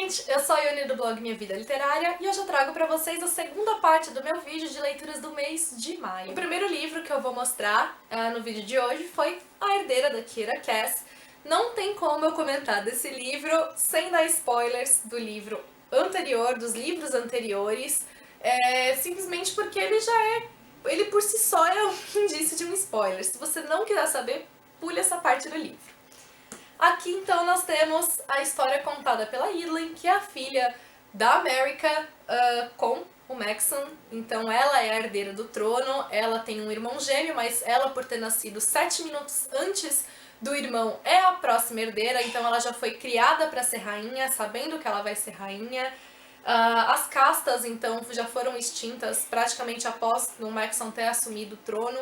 gente, eu sou a Ione do blog Minha Vida Literária e hoje eu trago pra vocês a segunda parte do meu vídeo de leituras do mês de maio. O primeiro livro que eu vou mostrar no vídeo de hoje foi A Herdeira, da Kiera Cass. Não tem como eu comentar desse livro sem dar spoilers do livro anterior, dos livros anteriores, simplesmente porque ele por si só é um indício de um spoiler. Se você não quiser saber, pule essa parte do livro. Aqui então nós temos a história contada pela Edlin, que é a filha da America com o Maxon. Então ela é a herdeira do trono, ela tem um irmão gêmeo, mas ela, por ter nascido 7 minutos antes do irmão, é a próxima herdeira, então ela já foi criada para ser rainha, sabendo que ela vai ser rainha. As castas então já foram extintas praticamente após o Maxon ter assumido o trono.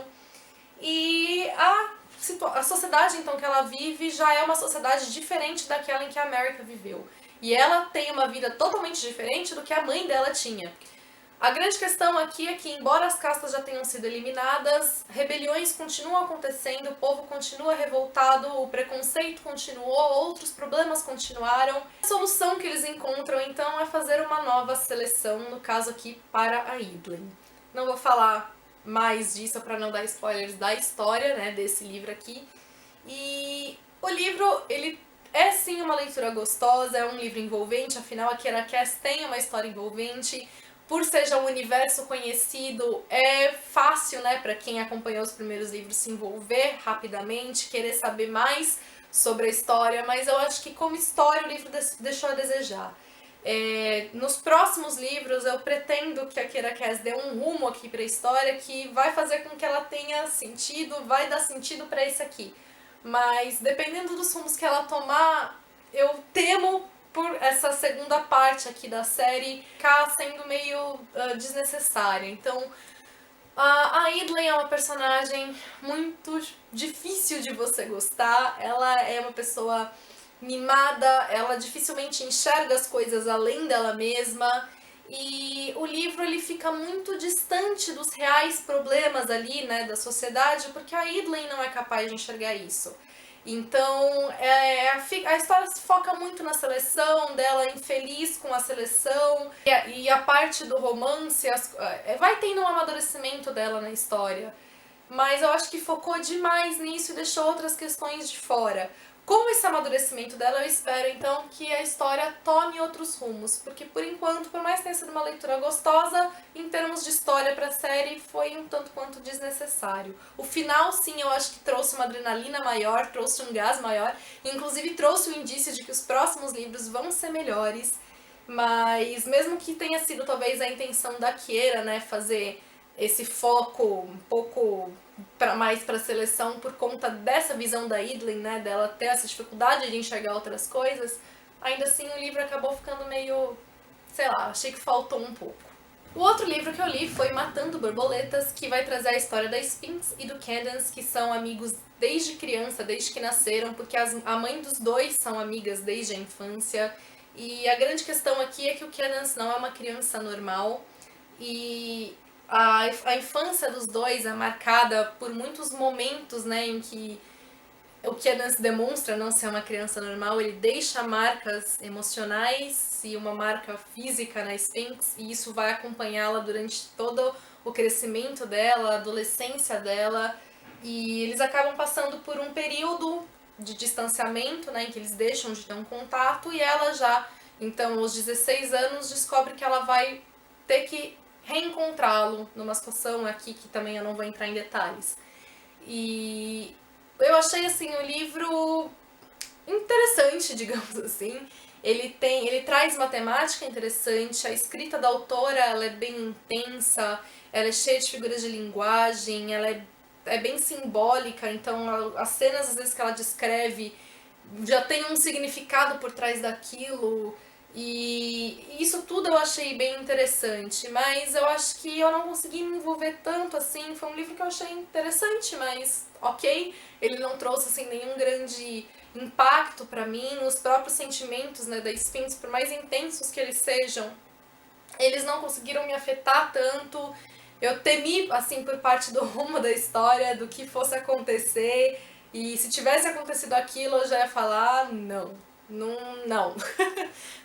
E a sociedade então que ela vive já é uma sociedade diferente daquela em que a America viveu. E ela tem uma vida totalmente diferente do que a mãe dela tinha. A grande questão aqui é que, embora as castas já tenham sido eliminadas, rebeliões continuam acontecendo, o povo continua revoltado, o preconceito continuou, outros problemas continuaram. A solução que eles encontram então é fazer uma nova seleção, no caso aqui para a Edlin. Não vou falar mais disso para não dar spoilers da história, né, desse livro aqui. E o livro, ele é sim uma leitura gostosa, é um livro envolvente, afinal a Kiera Cass tem uma história envolvente. Por ser já um universo conhecido, é fácil, né, para quem acompanhou os primeiros livros se envolver rapidamente, querer saber mais sobre a história, mas eu acho que como história o livro deixou a desejar. Nos próximos livros eu pretendo que a Kiera Cass dê um rumo aqui para a história que vai fazer com que ela tenha sentido, vai dar sentido para esse aqui. Mas dependendo dos rumos que ela tomar, eu temo por essa segunda parte aqui da série ficar sendo meio desnecessária. Então a Edlin é uma personagem muito difícil de você gostar, ela é uma pessoa mimada, ela dificilmente enxerga as coisas além dela mesma, e o livro ele fica muito distante dos reais problemas ali, né, da sociedade, porque a Edlin não é capaz de enxergar isso. Então a história se foca muito na seleção, dela infeliz com a seleção, e a parte do romance vai tendo um amadurecimento dela na história. Mas eu acho que focou demais nisso e deixou outras questões de fora. Com esse amadurecimento dela, eu espero então que a história tome outros rumos, porque por enquanto, por mais que tenha sido uma leitura gostosa, em termos de história para a série, foi um tanto quanto desnecessário. O final, sim, eu acho que trouxe uma adrenalina maior, trouxe um gás maior, inclusive trouxe o indício de que os próximos livros vão ser melhores, mas mesmo que tenha sido talvez a intenção da Kiera, né, fazer esse foco um pouco mais para a seleção por conta dessa visão da Edlin, né, dela ter essa dificuldade de enxergar outras coisas, ainda assim o livro acabou ficando meio, sei lá, achei que faltou um pouco. O outro livro que eu li foi Matando Borboletas, que vai trazer a história da Spinks e do Cadance, que são amigos desde criança, desde que nasceram, porque a mãe dos dois são amigas desde a infância. E a grande questão aqui é que o Cadance não é uma criança normal, e a infância dos dois é marcada por muitos momentos, né, em que o Cadance demonstra não ser uma criança normal, ele deixa marcas emocionais e uma marca física na Spinks, e isso vai acompanhá-la durante todo o crescimento dela, a adolescência dela, e eles acabam passando por um período de distanciamento, né, em que eles deixam de ter um contato, e ela já, então, aos 16 anos, descobre que ela vai ter que reencontrá-lo numa situação aqui que também eu não vou entrar em detalhes. E eu achei assim o livro interessante, digamos assim. Ele traz uma temática interessante, a escrita da autora ela é bem intensa, ela é cheia de figuras de linguagem, ela é bem simbólica, então as cenas às vezes que ela descreve já tem um significado por trás daquilo. E isso tudo eu achei bem interessante, mas eu acho que eu não consegui me envolver tanto assim. Foi um livro que eu achei interessante, mas ok, ele não trouxe assim nenhum grande impacto pra mim. Os próprios sentimentos, né, da Spinks, por mais intensos que eles sejam, eles não conseguiram me afetar tanto. Eu temi, assim, por parte do rumo da história, do que fosse acontecer, e se tivesse acontecido aquilo eu já ia falar, não, Não.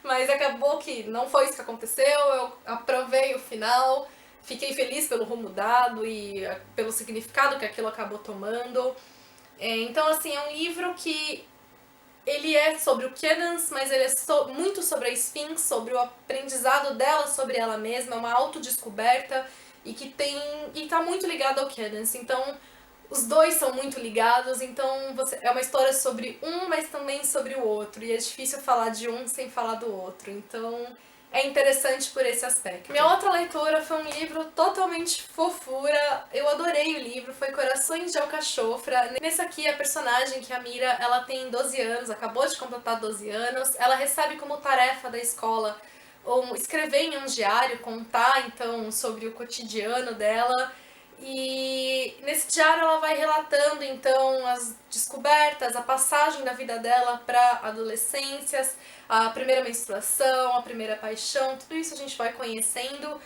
Mas acabou que não foi isso que aconteceu, eu aprovei o final, fiquei feliz pelo rumo dado e pelo significado que aquilo acabou tomando. Então, assim, é um livro que ele é sobre o Cadance, mas ele é muito sobre a Sphinx, sobre o aprendizado dela sobre ela mesma, é uma autodescoberta e e tá muito ligado ao Cadance. Então, os dois são muito ligados, então é uma história sobre um, mas também sobre o outro. E é difícil falar de um sem falar do outro. Então é interessante por esse aspecto. Minha outra leitura foi um livro totalmente fofura. Eu adorei o livro, foi Corações de Alcachofra. Nesse aqui, a personagem, que é a Mira, ela tem 12 anos, acabou de completar 12 anos. Ela recebe como tarefa da escola escrever em um diário, contar então sobre o cotidiano dela. E nesse diário ela vai relatando então as descobertas, a passagem da vida dela para adolescências, a primeira menstruação, a primeira paixão, tudo isso a gente vai conhecendo.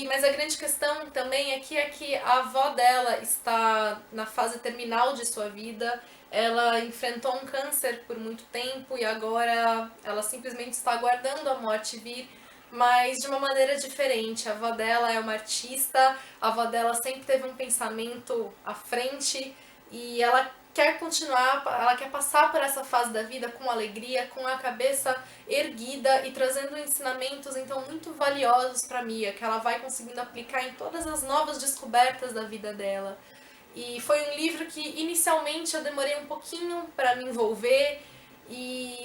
Mas a grande questão também é que a avó dela está na fase terminal de sua vida. Ela enfrentou um câncer por muito tempo e agora ela simplesmente está aguardando a morte vir, mas de uma maneira diferente. A avó dela é uma artista, a avó dela sempre teve um pensamento à frente e ela quer continuar, ela quer passar por essa fase da vida com alegria, com a cabeça erguida e trazendo ensinamentos então muito valiosos para Mia, que ela vai conseguindo aplicar em todas as novas descobertas da vida dela. E foi um livro que inicialmente eu demorei um pouquinho para me envolver,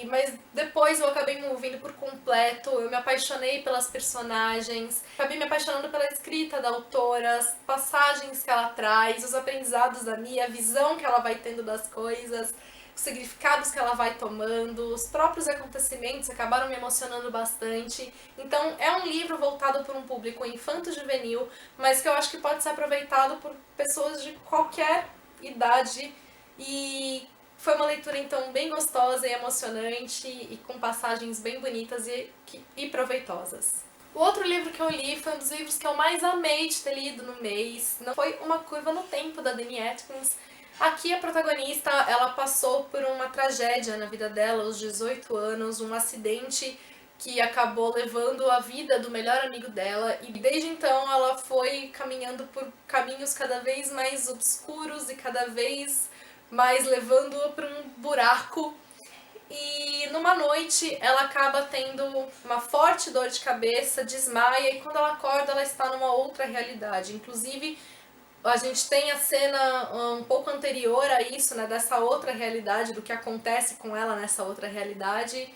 mas depois eu acabei me envolvendo por completo, eu me apaixonei pelas personagens, acabei me apaixonando pela escrita da autora, as passagens que ela traz, os aprendizados da Mia, a visão que ela vai tendo das coisas, os significados que ela vai tomando, os próprios acontecimentos acabaram me emocionando bastante. Então é um livro voltado para um público infanto-juvenil, mas que eu acho que pode ser aproveitado por pessoas de qualquer idade. E foi uma leitura, então, bem gostosa e emocionante e com passagens bem bonitas e proveitosas. O outro livro que eu li foi um dos livros que eu mais amei de ter lido no mês. Não foi Uma Curva no Tempo, da Dani Atkins. Aqui a protagonista, ela passou por uma tragédia na vida dela, aos 18 anos, um acidente que acabou levando a vida do melhor amigo dela, e desde então ela foi caminhando por caminhos cada vez mais obscuros e cada vez mais levando-a para um buraco. E numa noite ela acaba tendo uma forte dor de cabeça, desmaia, e quando ela acorda ela está numa outra realidade. Inclusive a gente tem a cena um pouco anterior a isso, né, dessa outra realidade, do que acontece com ela nessa outra realidade.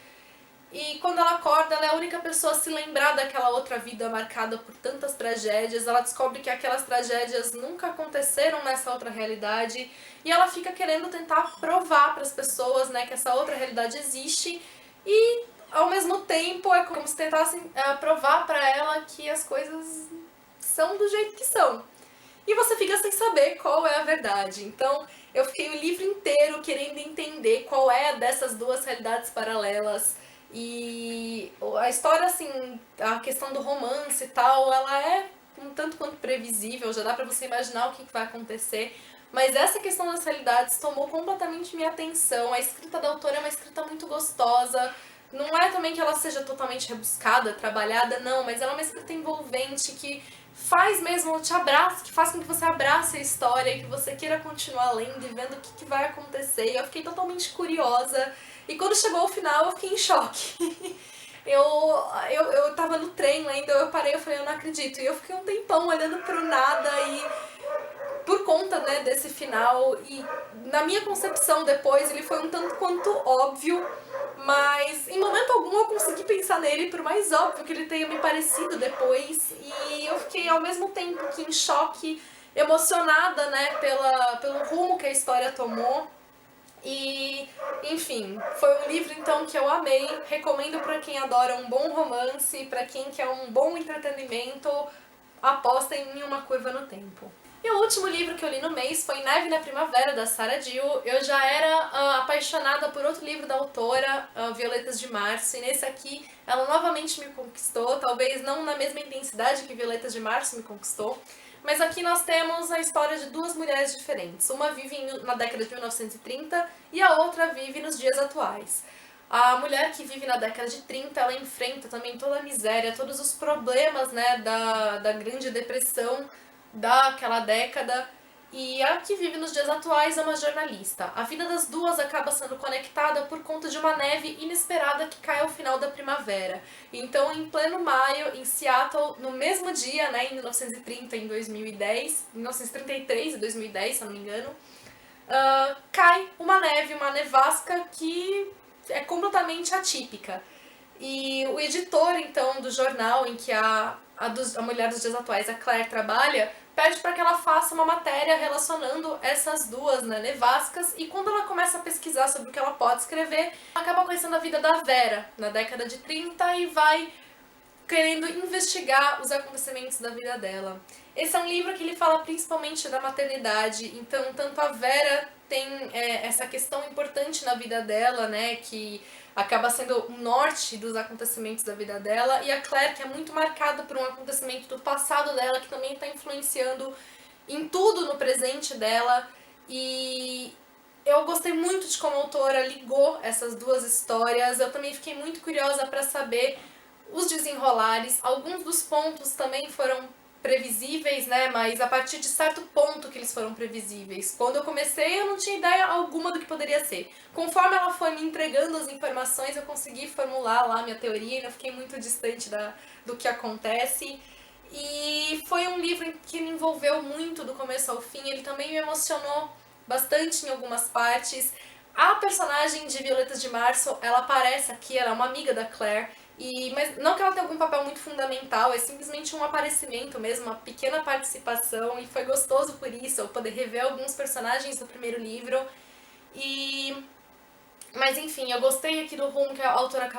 E quando ela acorda, ela é a única pessoa a se lembrar daquela outra vida marcada por tantas tragédias. Ela descobre que aquelas tragédias nunca aconteceram nessa outra realidade. E ela fica querendo tentar provar para as pessoas, né, que essa outra realidade existe. E, ao mesmo tempo, é como se tentassem provar para ela que as coisas são do jeito que são. E você fica sem saber qual é a verdade. Então, eu fiquei o livro inteiro querendo entender qual é dessas duas realidades paralelas. E a história, assim, a questão do romance e tal, ela é um tanto quanto previsível, já dá pra você imaginar o que vai acontecer. Mas essa questão das realidades tomou completamente minha atenção. A escrita da autora é uma escrita muito gostosa. Não é também que ela seja totalmente rebuscada, trabalhada, não, mas ela é uma escrita envolvente que faz mesmo, te abraça, que faz com que você abrace a história e que você queira continuar lendo e vendo o que vai acontecer. E eu fiquei totalmente curiosa. E quando chegou ao final, eu fiquei em choque. Eu tava no trem lendo, eu parei, eu falei, eu não acredito. E eu fiquei um tempão olhando pro nada e por conta, né, desse final. E na minha concepção depois, ele foi um tanto quanto óbvio, mas em momento algum eu consegui pensar nele, por mais óbvio que ele tenha me parecido depois. E eu fiquei ao mesmo tempo que em choque, emocionada, né, pelo rumo que a história tomou. E, enfim, foi um livro então que eu amei, recomendo para quem adora um bom romance, para quem quer um bom entretenimento, apostem em Uma Curva no Tempo. E o último livro que eu li no mês foi Neve na Primavera, da Sarah Dill. Eu já era apaixonada por outro livro da autora, Violetas de Março, e nesse aqui ela novamente me conquistou, talvez não na mesma intensidade que Violetas de Março me conquistou, mas aqui nós temos a história de duas mulheres diferentes. Uma vive na década de 1930 e a outra vive nos dias atuais. A mulher que vive na década de 30, ela enfrenta também toda a miséria, todos os problemas, né, da Grande Depressão daquela década. E a que vive nos dias atuais é uma jornalista. A vida das duas acaba sendo conectada por conta de uma neve inesperada que cai ao final da primavera. Então, em pleno maio, em Seattle, no mesmo dia, né, em 1930 e em 2010, 1933 e 2010, se eu não me engano, cai uma neve, uma nevasca que é completamente atípica. E o editor, então, do jornal em que a Mulher dos Dias Atuais, a Claire, trabalha, pede para que ela faça uma matéria relacionando essas duas, né, nevascas, e quando ela começa a pesquisar sobre o que ela pode escrever, ela acaba conhecendo a vida da Vera, na década de 30, e vai querendo investigar os acontecimentos da vida dela. Esse é um livro que ele fala principalmente da maternidade, então tanto a Vera tem essa questão importante na vida dela, né, que acaba sendo o norte dos acontecimentos da vida dela, e a Claire, que é muito marcada por um acontecimento do passado dela, que também está influenciando em tudo no presente dela, e eu gostei muito de como a autora ligou essas duas histórias. Eu também fiquei muito curiosa para saber os desenrolares. Alguns dos pontos também foram previsíveis, né? Mas a partir de certo ponto que eles foram previsíveis. Quando eu comecei, eu não tinha ideia alguma do que poderia ser. Conforme ela foi me entregando as informações, eu consegui formular lá a minha teoria e não fiquei muito distante do que acontece. E foi um livro que me envolveu muito do começo ao fim. Ele também me emocionou bastante em algumas partes. A personagem de Violetas de Março, ela aparece aqui, ela é uma amiga da Claire, mas não que ela tenha algum papel muito fundamental, é simplesmente um aparecimento mesmo, uma pequena participação, e foi gostoso por isso, eu poder rever alguns personagens do primeiro livro. Mas enfim, eu gostei aqui do rumo que a autora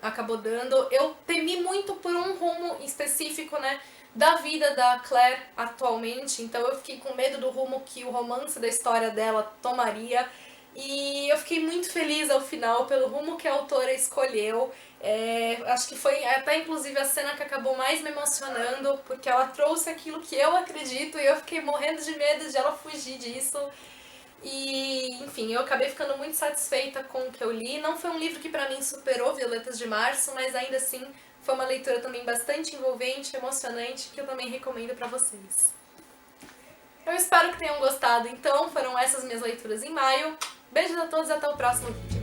acabou dando. Eu temi muito por um rumo específico, né, da vida da Claire atualmente, então eu fiquei com medo do rumo que o romance da história dela tomaria. E eu fiquei muito feliz ao final pelo rumo que a autora escolheu. Acho que foi até inclusive a cena que acabou mais me emocionando, porque ela trouxe aquilo que eu acredito e eu fiquei morrendo de medo de ela fugir disso. E, enfim, eu acabei ficando muito satisfeita com o que eu li. Não foi um livro que pra mim superou Violetas de Março, mas ainda assim foi uma leitura também bastante envolvente, emocionante, que eu também recomendo pra vocês. Eu espero que tenham gostado, então. Foram essas minhas leituras em maio. Beijos a todos e até o próximo vídeo.